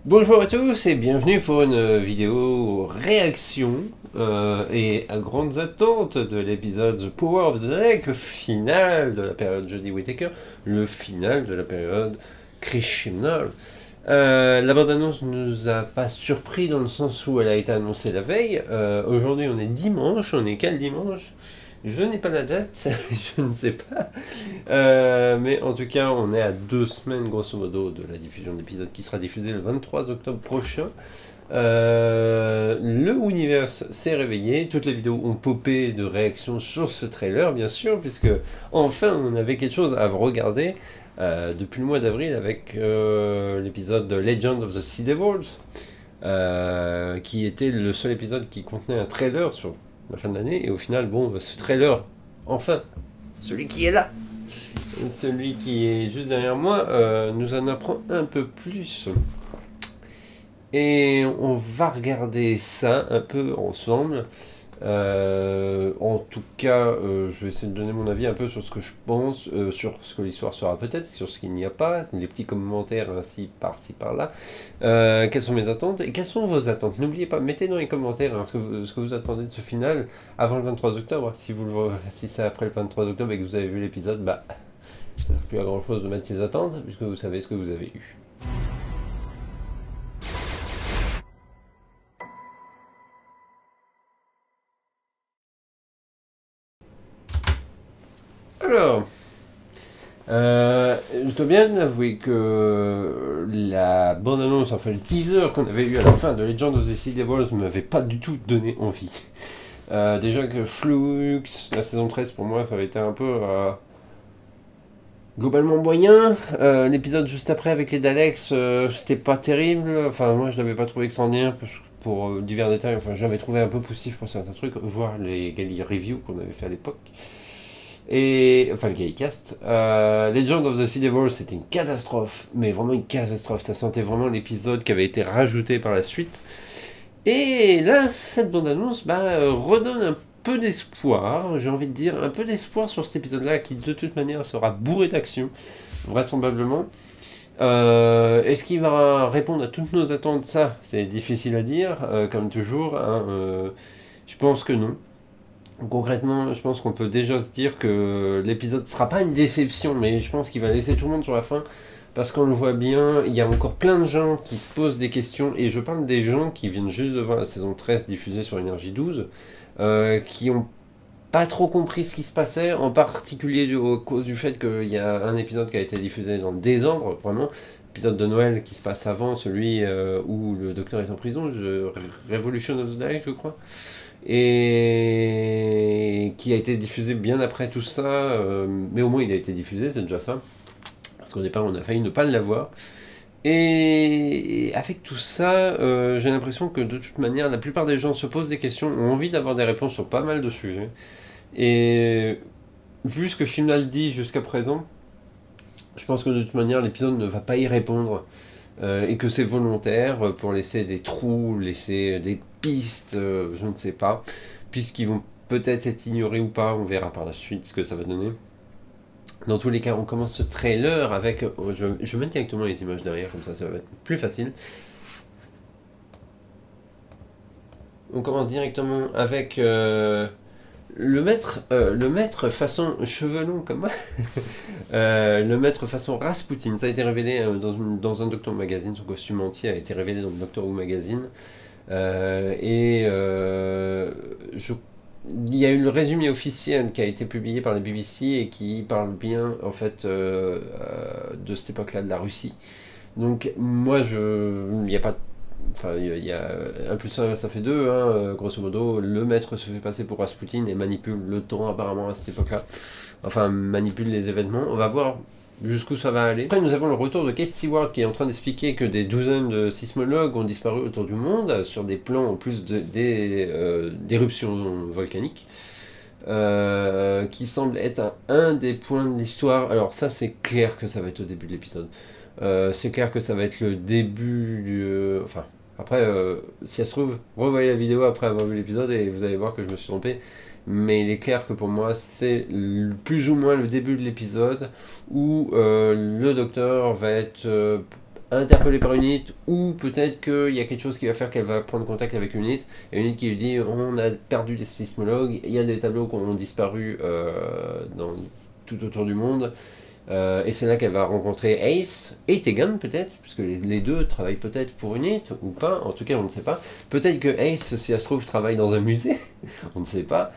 Bonjour à tous et bienvenue pour une vidéo réaction et à grandes attentes de l'épisode The Power of the Lake, le final de la période Jodie Whittaker, le final de la période Chris Chibnall. La bande-annonce nous a pas surpris dans le sens où elle a été annoncée la veille. Aujourd'hui on est dimanche, on est quel dimanche? Je n'ai pas la date, je ne sais pas. Mais en tout cas, on est à 2 semaines grosso modo de la diffusion de l'épisode qui sera diffusé le 23 octobre prochain. Le Universe s'est réveillé, toutes les vidéos ont popé de réactions sur ce trailer, bien sûr, puisque enfin on avait quelque chose à regarder depuis le mois d'avril avec l'épisode de Legend of the Sea Devils, qui était le seul épisode qui contenait un trailer sur la fin de l'année, et au final, bon, ce trailer, enfin, celui qui est là, celui qui est juste derrière moi, nous en apprend un peu plus. Et on va regarder ça un peu ensemble. En tout cas, je vais essayer de donner mon avis un peu sur ce que je pense, sur ce que l'histoire sera peut-être, sur ce qu'il n'y a pas, les petits commentaires ainsi par-ci par-là. Quelles sont mes attentes et quelles sont vos attentes? N'oubliez pas, mettez dans les commentaires ce que vous attendez de ce final avant le 23 octobre. Si c'est après le 23 octobre et que vous avez vu l'épisode, bah, ça ne sert plus à grand chose de mettre ses attentes puisque vous savez ce que vous avez eu. Alors, je dois bien avouer que la bande-annonce, enfin le teaser qu'on avait eu à la fin de Legend of the Sea Devils ne m'avait pas du tout donné envie. Déjà que Flux, la saison 13 pour moi ça avait été un peu globalement moyen. L'épisode juste après avec les Daleks, c'était pas terrible. Enfin moi je l'avais pas trouvé extraordinaire pour divers détails. Enfin j'avais trouvé un peu poussif pour certains trucs, voir les Gali Review qu'on avait fait à l'époque. Et enfin le Gallicast. Legend of the Sea Devils c'était une catastrophe, mais vraiment une catastrophe. Ça sentait vraiment l'épisode qui avait été rajouté par la suite. Et là, cette bande-annonce redonne un peu d'espoir, j'ai envie de dire, un peu d'espoir sur cet épisode-là qui de toute manière sera bourré d'action, vraisemblablement. Est-ce qu'il va répondre à toutes nos attentes? Ça, c'est difficile à dire, comme toujours. Hein, je pense que non. Concrètement, je pense qu'on peut déjà se dire que l'épisode ne sera pas une déception, mais je pense qu'il va laisser tout le monde sur la fin. Parce qu'on le voit bien, il y a encore plein de gens qui se posent des questions, et je parle des gens qui viennent juste de voir la saison 13 diffusée sur Énergie 12, qui ont pas trop compris ce qui se passait, en particulier à cause du fait qu'il y a un épisode qui a été diffusé dans le désordre, vraiment, épisode de Noël qui se passe avant celui où le docteur est en prison, Revolution of the Day, je crois, et qui a été diffusé bien après tout ça, mais au moins il a été diffusé, c'est déjà ça, parce qu'au départ on a failli ne pas l'avoir. Et avec tout ça, j'ai l'impression que de toute manière, la plupart des gens se posent des questions, ont envie d'avoir des réponses sur pas mal de sujets. Et vu ce que Chibnall dit jusqu'à présent, je pense que de toute manière, l'épisode ne va pas y répondre. Et que c'est volontaire pour laisser des trous, laisser des pistes, je ne sais pas. Puisqu'ils vont peut-être être ignorés ou pas, on verra par la suite ce que ça va donner. Dans tous les cas, on commence ce trailer avec... je vais mettre directement les images derrière, comme ça va être plus facile. On commence directement avec le maître façon cheveux longs comme moi. Le maître façon Rasputin. Ça a été révélé dans un Doctor Who magazine. Son costume entier a été révélé dans le Doctor Who magazine. Il y a eu le résumé officiel qui a été publié par la BBC et qui parle bien en fait de cette époque-là de la Russie. Donc moi il n'y a pas, enfin il y a 1 plus 1 ça fait 2, hein, grosso modo. Le maître se fait passer pour Rasputin et manipule le temps apparemment à cette époque-là. Enfin manipule les événements. On va voir jusqu'où ça va aller. Après, nous avons le retour de Kate Stewart qui est en train d'expliquer que des douzaines de sismologues ont disparu autour du monde sur des plans en plus d'éruptions volcaniques. Qui semble être un des points de l'histoire. Alors ça c'est clair que ça va être au début de l'épisode. C'est clair que ça va être le début du... enfin, après, si ça se trouve, revoyez la vidéo après avoir vu l'épisode et vous allez voir que je me suis trompé. Mais il est clair que pour moi, c'est plus ou moins le début de l'épisode où le docteur va être interpellée par Unit, ou peut-être qu'il y a quelque chose qui va faire qu'elle va prendre contact avec Unit, et Unit qui lui dit on a perdu des sismologues, il y a des tableaux qui ont disparu tout autour du monde. Et c'est là qu'elle va rencontrer Ace et Tegan peut-être, puisque les deux travaillent peut-être pour Unit ou pas, en tout cas on ne sait pas. Peut-être que Ace, si ça se trouve, travaille dans un musée, on ne sait pas.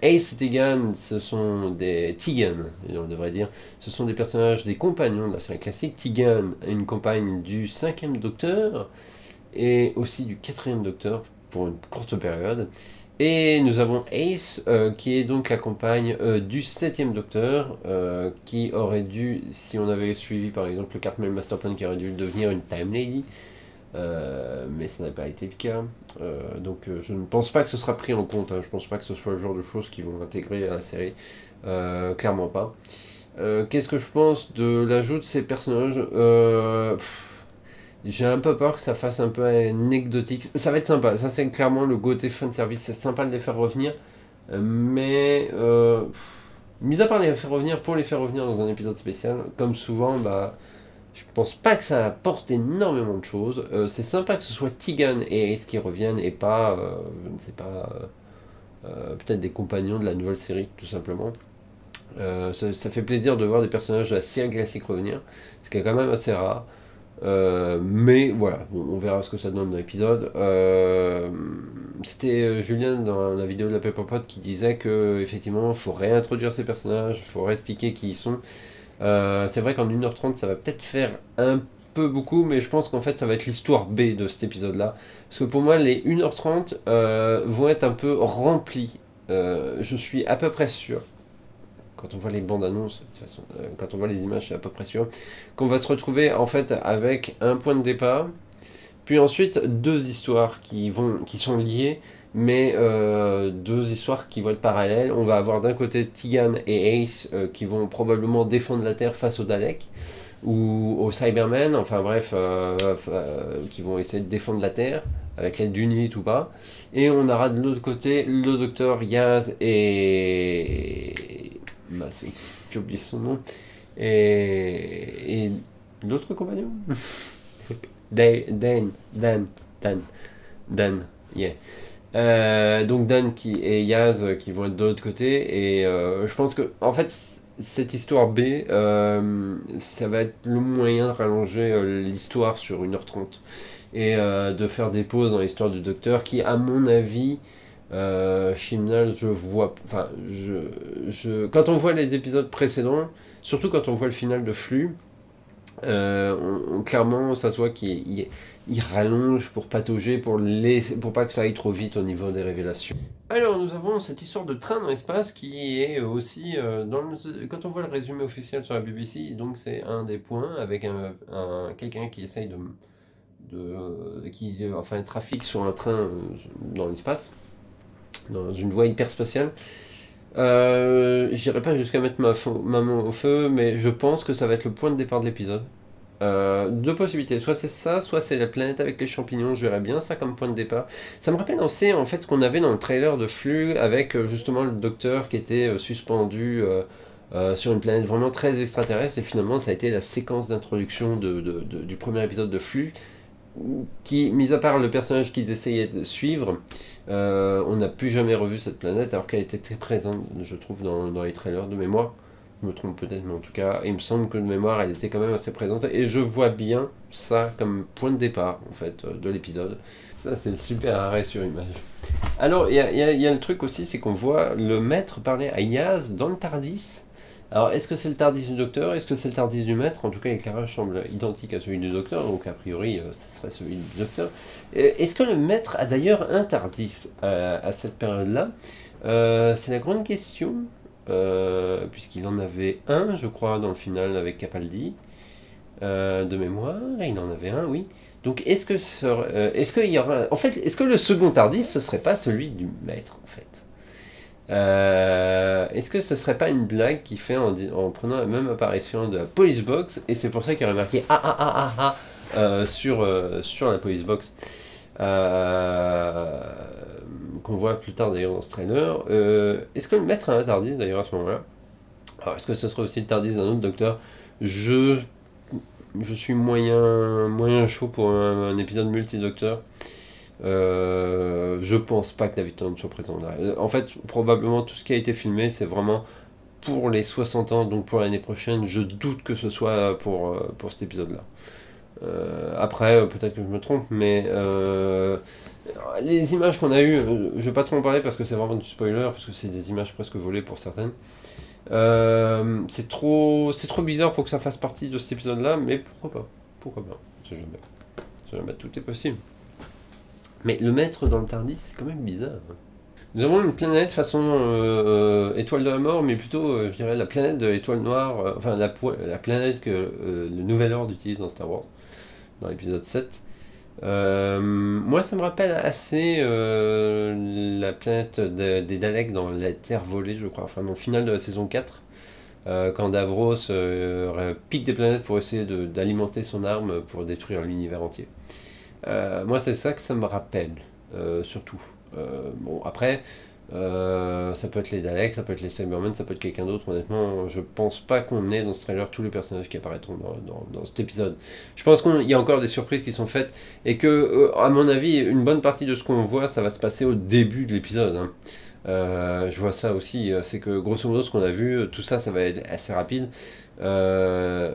Ace et Tegan, ce sont des Tegan, on devrait dire, ce sont des personnages, des compagnons de la série classique. Tegan est une compagne du 5e Docteur et aussi du 4e Docteur pour une courte période. Et nous avons Ace, qui est donc la compagne du 7e Docteur, qui aurait dû, si on avait suivi par exemple le Cartmel Master Plan, qui aurait dû devenir une Time Lady, mais ça n'a pas été le cas. Donc je ne pense pas que ce sera pris en compte, hein. Je ne pense pas que ce soit le genre de choses qui vont intégrer à la série, clairement pas. Qu'est-ce que je pense de l'ajout de ces personnages? J'ai un peu peur que ça fasse un peu anecdotique. Ça va être sympa, ça c'est clairement le côté fan service, c'est sympa de les faire revenir, mais mis à part les faire revenir pour les faire revenir dans un épisode spécial, comme souvent, bah, je pense pas que ça apporte énormément de choses. C'est sympa que ce soit Tegan et Ace qui reviennent et pas, je ne sais pas, peut-être des compagnons de la nouvelle série tout simplement. Ça fait plaisir de voir des personnages de la série classique revenir, ce qui est quand même assez rare. Mais voilà, on verra ce que ça donne dans l'épisode. C'était Julien dans la vidéo de la Pepperpot qui disait que effectivement il faut réintroduire ces personnages, il faut réexpliquer qui ils sont. C'est vrai qu'en 1h30 ça va peut-être faire un peu beaucoup, mais je pense qu'en fait ça va être l'histoire B de cet épisode-là. Parce que pour moi les 1h30 vont être un peu remplis. Je suis à peu près sûr, quand on voit les bandes annonces, de toute façon, quand on voit les images, c'est à peu près sûr, qu'on va se retrouver en fait avec un point de départ, puis ensuite deux histoires qui sont liées, mais deux histoires qui vont être parallèles. On va avoir d'un côté Tegan et Ace qui vont probablement défendre la Terre face aux Daleks ou aux Cybermen, enfin bref, qui vont essayer de défendre la Terre avec l'aide d'Unit ou pas. Et on aura de l'autre côté le docteur Yaz et j'ai oublié son nom. Et l'autre compagnon Dan, yeah. Donc Dan et Yaz qui vont être de l'autre côté. Et je pense que, en fait, cette histoire B, ça va être le moyen de rallonger l'histoire sur 1h30. Et de faire des pauses dans l'histoire du docteur qui, à mon avis, Chibnall, je vois. Enfin, quand on voit les épisodes précédents, surtout quand on voit le final de Flux, clairement, ça se voit qu'il rallonge pour patauger, pour pas que ça aille trop vite au niveau des révélations. Alors, nous avons cette histoire de train dans l'espace qui est aussi, quand on voit le résumé officiel sur la BBC, donc c'est un des points avec quelqu'un qui essaye enfin, trafique sur un train dans l'espace, dans une voie hyper spatiale. J'irai pas jusqu'à mettre ma main au feu, mais je pense que ça va être le point de départ de l'épisode. Deux possibilités, soit c'est ça, soit c'est la planète avec les champignons, je verrais bien ça comme point de départ. Ça me rappelle aussi en fait ce qu'on avait dans le trailer de Flux avec justement le docteur qui était suspendu sur une planète vraiment très extraterrestre, et finalement ça a été la séquence d'introduction du premier épisode de Flux qui, mis à part le personnage qu'ils essayaient de suivre, on n'a plus jamais revu cette planète alors qu'elle était très présente, je trouve, dans les trailers de mémoire. Je me trompe peut-être, mais en tout cas, il me semble que de mémoire, elle était quand même assez présente. Et je vois bien ça comme point de départ, en fait, de l'épisode. Ça, c'est le super arrêt sur image. Alors, il y a le truc aussi, c'est qu'on voit le maître parler à Yaz dans le Tardis. Alors, est-ce que c'est le Tardis du docteur? Est-ce que c'est le Tardis du maître? En tout cas, l'éclairage semble identique à celui du docteur, donc a priori, ce serait celui du docteur. Est-ce que le maître a d'ailleurs un Tardis à cette période-là? C'est la grande question, puisqu'il en avait un, je crois, dans le final avec Capaldi, de mémoire. Il en avait un, oui. Donc, est-ce qu'il y aura... En fait, est-ce que le second Tardis, ce serait pas celui du maître, en fait? Est-ce que ce serait pas une blague qui fait en prenant la même apparition de la Police Box, et c'est pour ça qu'il y aurait marqué sur la Police Box, qu'on voit plus tard d'ailleurs dans ce trailer. Est-ce que le maître a un Tardis d'ailleurs à ce moment-là? Alors est-ce que ce serait aussi le Tardis d'un autre docteur? Je je suis moyen chaud pour un épisode multi-docteur. Je pense pas que David Tennant soit présent là. En fait, probablement tout ce qui a été filmé, c'est vraiment pour les 60 ans, donc pour l'année prochaine. Je doute que ce soit pour cet épisode-là. Après, peut-être que je me trompe, mais les images qu'on a eues, je vais pas trop en parler parce que c'est vraiment du spoiler, parce que c'est des images presque volées pour certaines. C'est trop bizarre pour que ça fasse partie de cet épisode-là, mais pourquoi pas? Pourquoi pas? On sait jamais. On sait jamais, tout est possible. Mais le mettre dans le Tardis, c'est quand même bizarre. Nous avons une planète façon étoile de la mort, mais plutôt, je dirais, la planète de l'étoile noire, enfin la planète que le Nouvel Ordre utilise dans Star Wars, dans l'épisode 7. Moi, ça me rappelle assez la planète des Daleks dans la Terre volée, je crois, enfin dans le final de la saison 4, quand Davros pique des planètes pour essayer d'alimenter son arme pour détruire l'univers entier. Moi, c'est ça que ça me rappelle, surtout. Bon, après, ça peut être les Daleks, ça peut être les Cybermen, ça peut être quelqu'un d'autre. Honnêtement, je pense pas qu'on ait dans ce trailer tous les personnages qui apparaîtront dans cet épisode. Je pense qu'il y a encore des surprises qui sont faites et que, à mon avis, une bonne partie de ce qu'on voit, ça va se passer au début de l'épisode, hein. Je vois ça aussi, c'est que grosso modo, ce qu'on a vu, tout ça, ça va être assez rapide. Euh,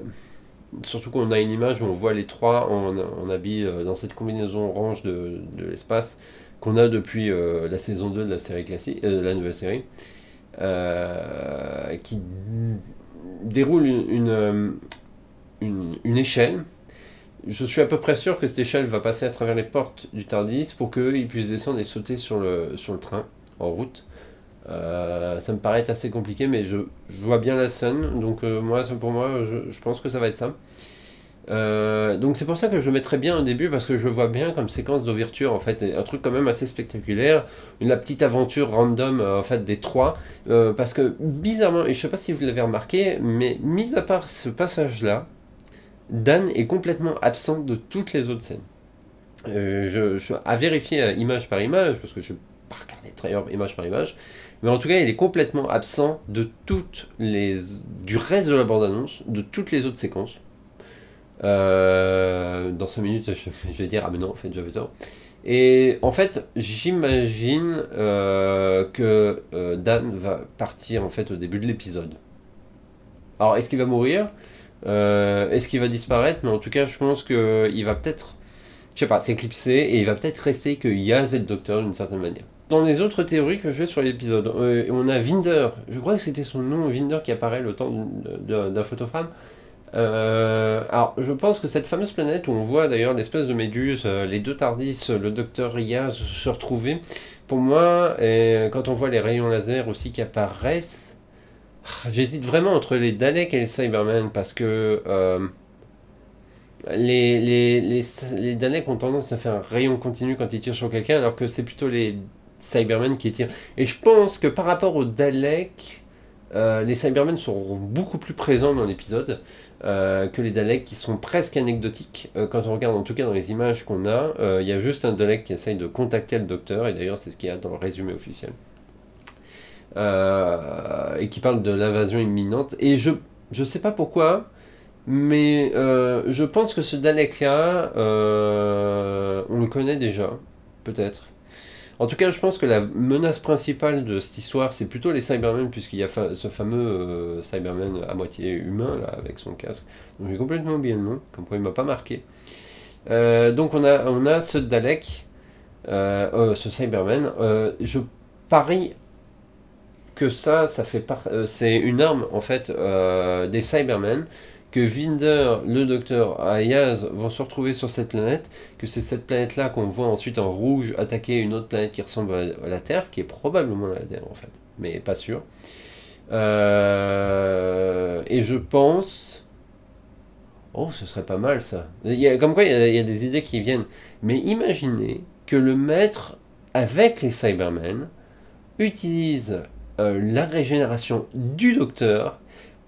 Surtout qu'on a une image où on voit les trois en habit dans cette combinaison orange de l'espace qu'on a depuis la saison 2 de la série classique, la nouvelle série, qui déroule une échelle. Je suis à peu près sûr que cette échelle va passer à travers les portes du Tardis pour qu'ils puissent descendre et sauter sur le train en route. Ça me paraît assez compliqué, mais je vois bien la scène, donc pour moi, je pense que ça va être ça. Donc c'est pour ça que je mettrais bien au début, parce que je vois bien comme séquence d'ouverture, en fait, un truc quand même assez spectaculaire, la petite aventure random en fait des trois, parce que bizarrement, et je sais pas si vous l'avez remarqué, mais mis à part ce passage-là, Dan est complètement absent de toutes les autres scènes. À vérifier image par image, parce que je n'ai pas regardé le trailer image par image, mais en tout cas, il est complètement absent de du reste de la bande-annonce, de toutes les autres séquences. Dans 5 minutes, je vais dire, ah mais non, en fait, j'avais tort. Et en fait, j'imagine que Dan va partir en fait au début de l'épisode. Alors, est-ce qu'il va mourir? Est-ce qu'il va disparaître? Mais en tout cas, je pense qu'il va peut-être, je sais pas, s'éclipser et il va peut-être rester que Yaz et le docteur d'une certaine manière. Dans les autres théories que je vais sur l'épisode, on a Vinder, je crois que c'était son nom, Vinder, qui apparaît le temps d'un photophramme. Alors, je pense que cette fameuse planète où on voit d'ailleurs l'espèce de méduse, les deux Tardis, le docteur Yaz se retrouver, pour moi, et quand on voit les rayons laser aussi qui apparaissent, j'hésite vraiment entre les Daleks et les Cybermen parce que les Daleks ont tendance à faire un rayon continu quand ils tirent sur quelqu'un, alors que c'est plutôt les Cybermen qui tirent. Et je pense que par rapport aux Daleks, les Cybermen seront beaucoup plus présents dans l'épisode que les Daleks qui sont presque anecdotiques. Quand on regarde en tout cas dans les images qu'on a, il y a juste un Dalek qui essaye de contacter le docteur, et d'ailleurs c'est ce qu'il y a dans le résumé officiel. Et qui parle de l'invasion imminente. Et je sais pas pourquoi, mais je pense que ce Dalek-là, on le connaît déjà, peut-être. En tout cas, je pense que la menace principale de cette histoire, c'est plutôt les Cybermen, puisqu'il y a ce fameux Cyberman à moitié humain, là, avec son casque. Donc j'ai complètement oublié le nom, comme quoi il m'a pas marqué. Donc on a ce Dalek, ce Cyberman. Je parie que ça fait c'est une arme en fait des Cybermen, que Vinder, le docteur Ayaz vont se retrouver sur cette planète, que c'est cette planète-là qu'on voit ensuite en rouge attaquer une autre planète qui ressemble à la Terre, qui est probablement la Terre en fait, mais pas sûr. Et je pense... Oh, ce serait pas mal ça. Comme quoi, il y a des idées qui viennent. Mais imaginez que le maître, avec les Cybermen, utilise la régénération du docteur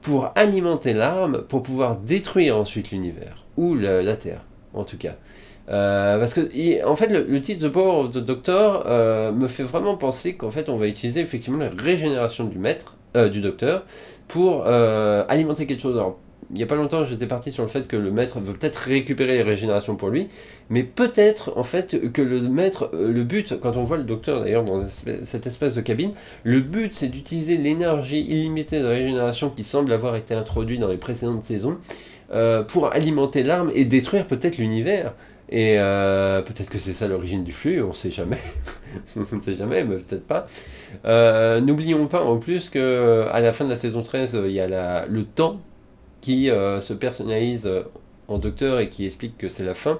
pour alimenter l'arme, pour pouvoir détruire ensuite l'univers, ou la Terre, en tout cas. Parce que, en fait, le titre The Power of the Doctor me fait vraiment penser qu'en fait, on va utiliser effectivement la régénération du maître, du docteur, pour alimenter quelque chose. Alors, il n'y a pas longtemps, j'étais parti sur le fait que le maître veut peut-être récupérer les régénérations pour lui, mais peut-être en fait que le maître, le but, quand on voit le docteur d'ailleurs dans cette espèce de cabine, le but c'est d'utiliser l'énergie illimitée de régénération qui semble avoir été introduite dans les précédentes saisons pour alimenter l'arme et détruire peut-être l'univers. Et peut-être que c'est ça l'origine du flux, on sait jamais. On ne sait jamais, mais peut-être pas. N'oublions pas en plus que à la fin de la saison 13, il y a le temps qui se personnalise en docteur et qui explique que c'est la fin.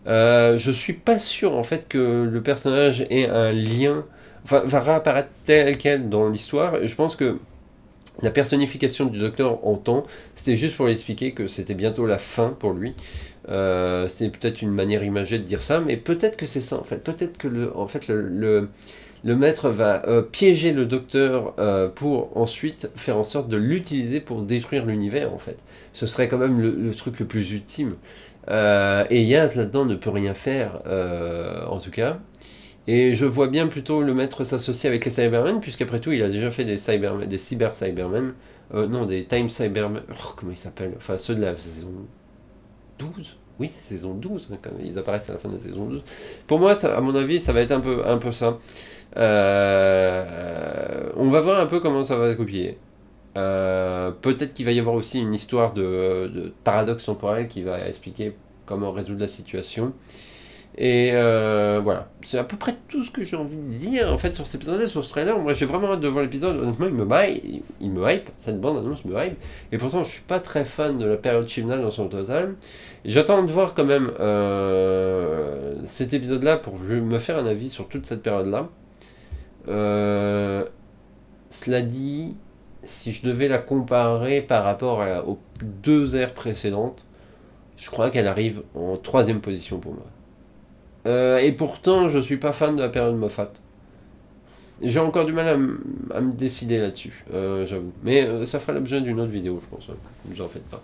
Je suis pas sûr en fait que le personnage ait un lien, enfin va réapparaître tel quel dans l'histoire. Je pense que la personnification du docteur en temps, c'était juste pour lui expliquer que c'était bientôt la fin pour lui. C'était peut-être une manière imagée de dire ça, mais peut-être que c'est ça en fait. Peut-être que le maître va piéger le docteur pour ensuite faire en sorte de l'utiliser pour détruire l'univers en fait. Ce serait quand même le truc le plus ultime. Et Yaz là-dedans ne peut rien faire, en tout cas. Et je vois bien plutôt le maître s'associer avec les Cybermen, puisqu'après tout il a déjà fait des Cybermen, des Cyber Cybermen. Non, des Time Cybermen. Oh, comment ils s'appellent? Enfin, ceux de la saison 12. Oui, saison 12, hein, quand ils apparaissent à la fin de la saison 12. Pour moi, ça, à mon avis, ça va être un peu ça. On va voir un peu comment ça va se copier. Peut-être qu'il va y avoir aussi une histoire de paradoxe temporel qui va expliquer comment résoudre la situation. Et voilà, c'est à peu près tout ce que j'ai envie de dire en fait sur cet épisode, sur ce trailer. Moi j'ai vraiment hâte de voir l'épisode, honnêtement il me hype, cette bande annonce me hype. Et pourtant je suis pas très fan de la période Chibnall dans son total. J'attends de voir quand même cet épisode là pour me faire un avis sur toute cette période là. Cela dit, si je devais la comparer par rapport aux deux ères précédentes, je crois qu'elle arrive en troisième position pour moi. Et pourtant, je suis pas fan de la période Moffat. J'ai encore du mal à me décider là-dessus, j'avoue. Mais ça fera l'objet d'une autre vidéo, je pense. Ne vous en faites pas.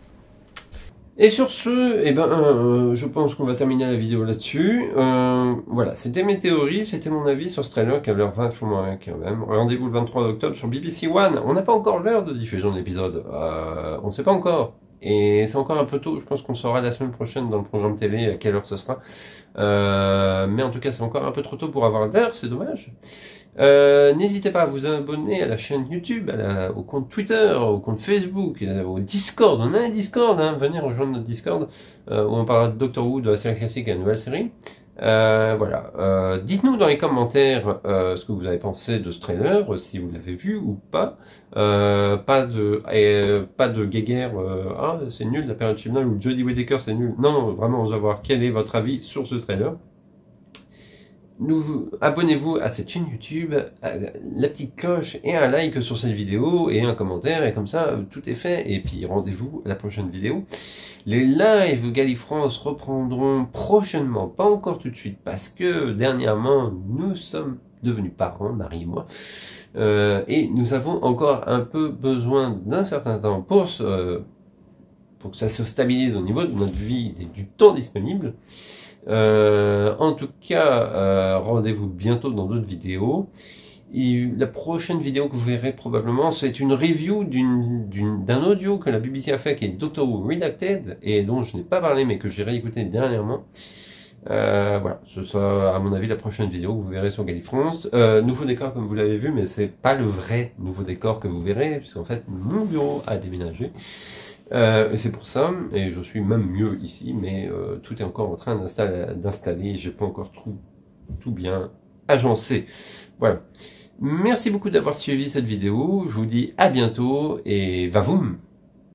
Et sur ce, eh ben, je pense qu'on va terminer la vidéo là-dessus. Voilà, c'était mes théories, c'était mon avis sur ce trailer qui a l'air vachement quand même. Rendez-vous le 23 octobre sur BBC One. On n'a pas encore l'heure de diffusion de l'épisode. On ne sait pas encore. Et c'est encore un peu tôt, je pense qu'on saura la semaine prochaine dans le programme télé à quelle heure ce sera. Mais en tout cas, c'est encore un peu trop tôt pour avoir l'heure, c'est dommage. N'hésitez pas à vous abonner à la chaîne YouTube, au compte Twitter, au compte Facebook, au Discord. On a un Discord, hein, venez rejoindre notre Discord où on parlera de Doctor Who, de la série classique et de la nouvelle série. Voilà. Dites-nous dans les commentaires ce que vous avez pensé de ce trailer, si vous l'avez vu ou pas. Pas de guéguerre, ah, c'est nul la période Chibnall ou Jodie Whittaker c'est nul. Non, vraiment, on va voir quel est votre avis sur ce trailer. Abonnez-vous à cette chaîne YouTube, la petite cloche et un like sur cette vidéo et un commentaire, et comme ça tout est fait. Et puis rendez-vous à la prochaine vidéo. Les lives Galifrance reprendront prochainement, pas encore tout de suite, parce que dernièrement nous sommes devenus parents, Marie et moi, et nous avons encore un peu besoin d'un certain temps pour que ça se stabilise au niveau de notre vie et du temps disponible. En tout cas, rendez-vous bientôt dans d'autres vidéos. Et la prochaine vidéo que vous verrez probablement, c'est une review d'un audio que la BBC a fait qui est Doctor Who Redacted et dont je n'ai pas parlé mais que j'ai réécouté dernièrement. Voilà, ce sera à mon avis la prochaine vidéo que vous verrez sur Galifrance. Nouveau décor comme vous l'avez vu, mais c'est pas le vrai nouveau décor que vous verrez puisqu'en fait mon bureau a déménagé. C'est pour ça, et je suis même mieux ici, mais tout est encore en train d'installer, j'ai pas encore tout bien agencé. Voilà. Merci beaucoup d'avoir suivi cette vidéo, je vous dis à bientôt, et va-voum!